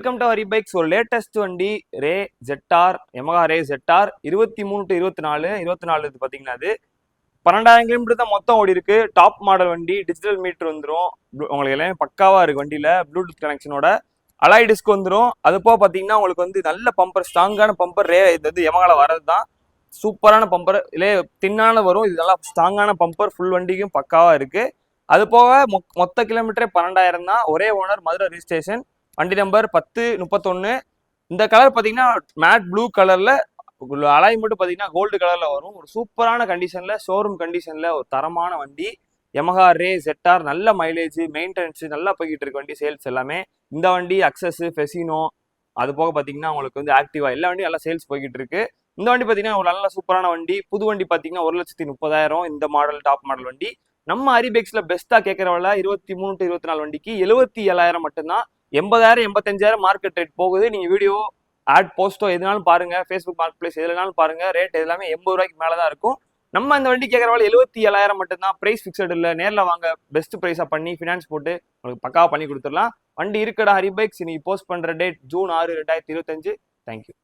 Welcome to Hari bikes. ஒரு latest வண்டி ரே ZR, Yamaha ray ZR 23 to 24 இது பார்த்தீங்கன்னா அது 12,000 கிலோமீட்டர் தான் மொத்தம் ஓடி இருக்கு. டாப் மாடல் வண்டி, டிஜிட்டல் மீட்டர் வந்துடும். உங்களுக்கு எல்லாமே பக்காவா இருக்கு. வண்டியில ப்ளூடூத் கனெக்ஷனோட அலாய் டிஸ்க் வந்துடும். அது போக பார்த்தீங்கன்னா உங்களுக்கு வந்து நல்ல பம்பர், ஸ்ட்ராங்கான பம்பர். ரே இது வந்து Yamaha வரது தான். சூப்பரான பம்பர், இல்லே தின்னான வரும். இது நல்லா ஸ்ட்ராங்கான பம்பர், ஃபுல் வண்டிக்கும் பக்காவா இருக்கு. அது போக மொத்த கிலோமீட்டரே 12,000 தான். ஒரே ஓனர், மதுரை ரிஜிஸ்ட்ரேஷன். வண்டி நம்பர் 1031. இந்த கலர் பார்த்தீங்கன்னா மேட் ப்ளூ கலர்ல, அலாய் மட்டும் பார்த்தீங்கன்னா கோல்டு கலர்ல வரும். ஒரு சூப்பரான கண்டிஷன்ல, ஷோரூம் கண்டிஷன்ல ஒரு தரமான வண்டி Yamaha ரே ZR. நல்ல மைலேஜ், மெயின்டெனன்ஸ் நல்லா போய்கிட்டு இருக்கு வண்டி. சேல்ஸ் எல்லாமே இந்த வண்டி அக்சஸ், ஃபெசினோ, அது போக பார்த்தீங்கன்னா உங்களுக்கு வந்து ஆக்டிவா எல்லா வண்டியும் நல்லா சேல்ஸ் போய்கிட்டு இருக்கு. இந்த வண்டி பார்த்தீங்கன்னா ஒரு நல்ல சூப்பரான வண்டி. புது வண்டி பார்த்தீங்கன்னா 1,30,000 இந்த மாடல், டாப் மாடல் வண்டி. நம்ம ஹரிபைக்ஸ்ல பெஸ்டா கேட்கறவள 23 to 24 வண்டிக்கு 77,000 மட்டும்தான். 80,000 85,000 மார்க்கெட் ரேட் போகுது. நீங்க வீடியோ ஆட் போஸ்டோ எதுனாலும் பாருங்க, ஃபேஸ்புக் மார்க்கெட் பிளேஸ் எதுனாலும் பாருங்க, ரேட் எல்லாமே 80 ரூபாய்க்கு மேலதான் இருக்கும். நம்ம இந்த வண்டி கேட்கறவள 77,000 மட்டும்தான். பிரைஸ் பிக்சட் இல்ல, நேரில் வாங்க, பெஸ்ட் பிரைஸா பண்ணி ஃபினான்ஸ் போட்டு உங்களுக்கு பக்காவா பண்ணி கொடுத்துடலாம். வண்டி இருக்கடா ஹரிபைக்ஸ். நீ போஸ்ட் பண்ற டேட் ஜூன் 6, 2025. தேங்க்யூ.